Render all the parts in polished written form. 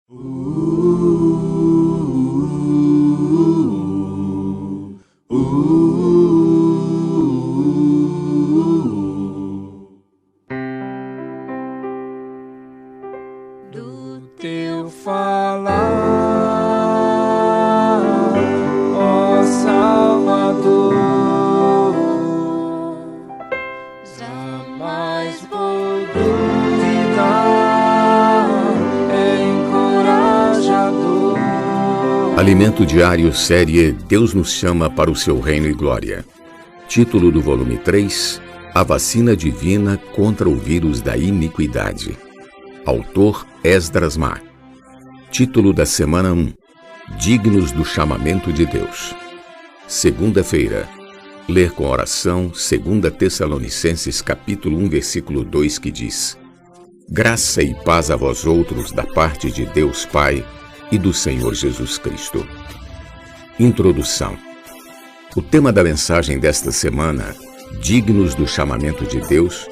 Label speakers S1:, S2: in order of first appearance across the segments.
S1: Do teu falar, ó Salvador, jamais vou duvidar, é encorajador.
S2: Alimento Diário, série Deus nos chama para o seu reino e glória. Título do volume 3, A vacina divina contra o vírus da iniquidade. Autor Esdras Mar. Título da semana 1, Dignos do chamamento de Deus. Segunda-feira. Ler com oração 2 Tessalonicenses capítulo 1, versículo 2, que diz: Graça e paz a vós outros da parte de Deus Pai e do Senhor Jesus Cristo. Introdução. O tema da mensagem desta semana, Dignos do chamamento de Deus,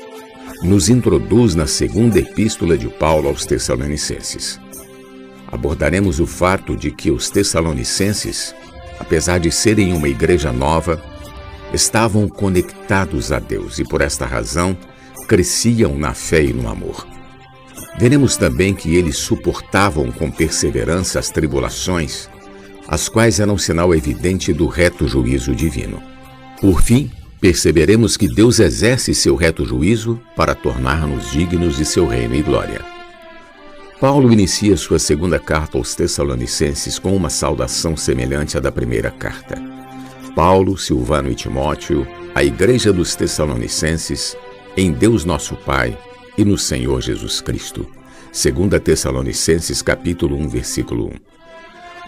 S2: nos introduz na segunda epístola de Paulo aos Tessalonicenses. Abordaremos o fato de que os Tessalonicenses, apesar de serem uma igreja nova, estavam conectados a Deus e, por esta razão, cresciam na fé e no amor. Veremos também que eles suportavam com perseverança as tribulações, as quais eram sinal evidente do reto juízo divino. Por fim, perceberemos que Deus exerce seu reto juízo para tornar-nos dignos de seu reino e glória. Paulo inicia sua segunda carta aos Tessalonicenses com uma saudação semelhante à da primeira carta. Paulo, Silvano e Timóteo, a igreja dos Tessalonicenses, em Deus nosso Pai e no Senhor Jesus Cristo. 2 Tessalonicenses capítulo 1, versículo 1.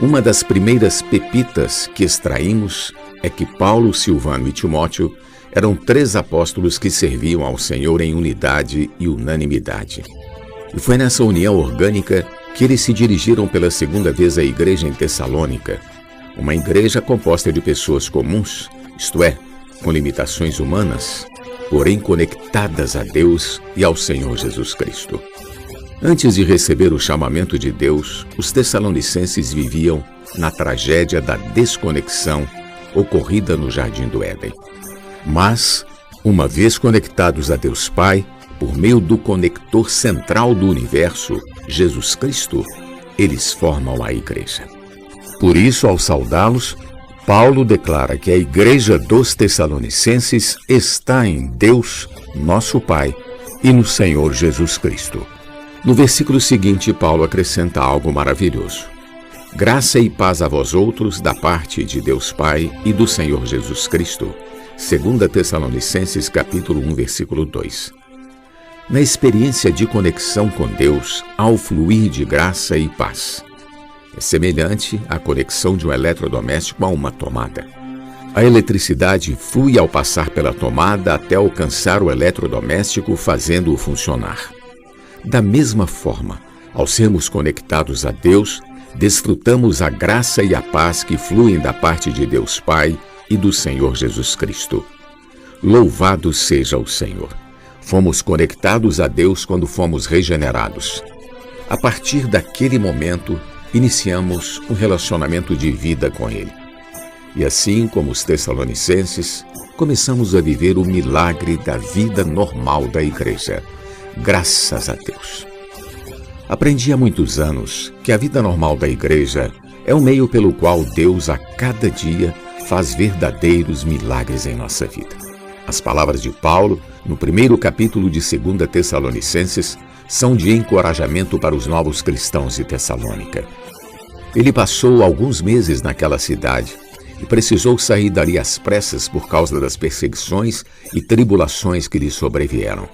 S2: Uma das primeiras pepitas que extraímos é que Paulo, Silvano e Timóteo eram 3 apóstolos que serviam ao Senhor em unidade e unanimidade. E foi nessa união orgânica que eles se dirigiram pela segunda vez à igreja em Tessalônica, uma igreja composta de pessoas comuns, isto é, com limitações humanas, porém conectadas a Deus e ao Senhor Jesus Cristo. Antes de receber o chamamento de Deus, os Tessalonicenses viviam na tragédia da desconexão ocorrida no Jardim do Éden. Mas, uma vez conectados a Deus Pai, por meio do conector central do universo, Jesus Cristo, eles formam a igreja. Por isso, ao saudá-los, Paulo declara que a igreja dos Tessalonicenses está em Deus, nosso Pai, e no Senhor Jesus Cristo. No versículo seguinte, Paulo acrescenta algo maravilhoso. Graça e paz a vós outros da parte de Deus Pai e do Senhor Jesus Cristo. 2 Tessalonicenses capítulo 1, versículo 2. Na experiência de conexão com Deus, há o fluir de graça e paz. É semelhante à conexão de um eletrodoméstico a uma tomada. A eletricidade flui ao passar pela tomada até alcançar o eletrodoméstico, fazendo-o funcionar. Da mesma forma, ao sermos conectados a Deus, desfrutamos a graça e a paz que fluem da parte de Deus Pai e do Senhor Jesus Cristo. Louvado seja o Senhor! Fomos conectados a Deus quando fomos regenerados. A partir daquele momento, iniciamos um relacionamento de vida com Ele. E assim como os Tessalonicenses, começamos a viver o milagre da vida normal da igreja. Graças a Deus. Aprendi há muitos anos que a vida normal da igreja é o meio pelo qual Deus a cada dia faz verdadeiros milagres em nossa vida. As palavras de Paulo, no primeiro capítulo de 2 Tessalonicenses, são de encorajamento para os novos cristãos de Tessalônica. Ele passou alguns meses naquela cidade e precisou sair dali às pressas por causa das perseguições e tribulações que lhe sobrevieram.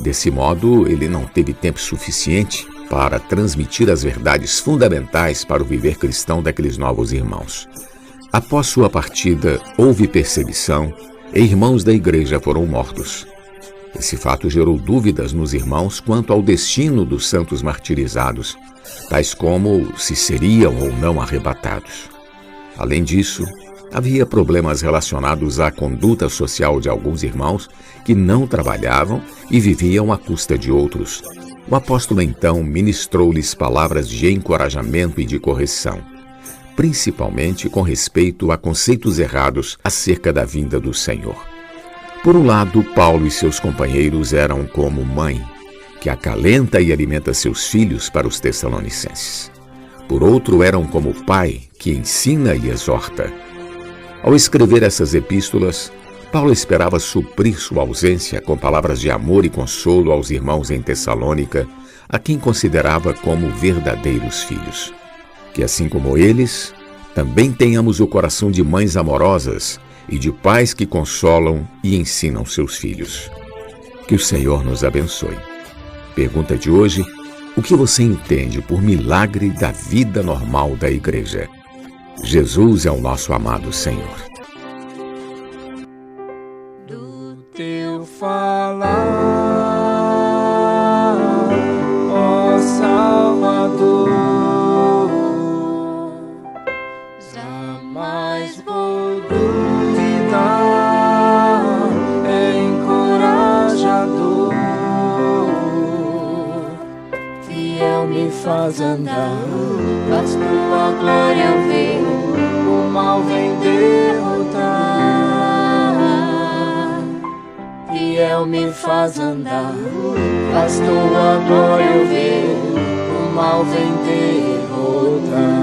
S2: Desse modo, ele não teve tempo suficiente para transmitir as verdades fundamentais para o viver cristão daqueles novos irmãos. Após sua partida, houve perseguição e irmãos da igreja foram mortos. Esse fato gerou dúvidas nos irmãos quanto ao destino dos santos martirizados, tais como se seriam ou não arrebatados. Além disso, havia problemas relacionados à conduta social de alguns irmãos que não trabalhavam e viviam à custa de outros, O apóstolo então ministrou-lhes palavras de encorajamento e de correção, principalmente com respeito a conceitos errados acerca da vinda do Senhor. Por um lado, Paulo e seus companheiros eram como mãe, que acalenta e alimenta seus filhos para os tessalonicenses. Por outro, eram como pai, que ensina e exorta. Ao escrever essas epístolas, Paulo esperava suprir sua ausência com palavras de amor e consolo aos irmãos em Tessalônica, a quem considerava como verdadeiros filhos. Que assim como eles, também tenhamos o coração de mães amorosas e de pais que consolam e ensinam seus filhos. Que o Senhor nos abençoe. Pergunta de hoje: o que você entende por milagre da vida normal da igreja? Jesus é o nosso amado Senhor.
S1: Do teu falar, ó Salvador, jamais vou duvidar, é encorajador, fiel me faz andar, faz tua glória eu ver, o mal vem derrotar. Fiel me faz andar, faz tua glória eu ver, o mal vem derrotar.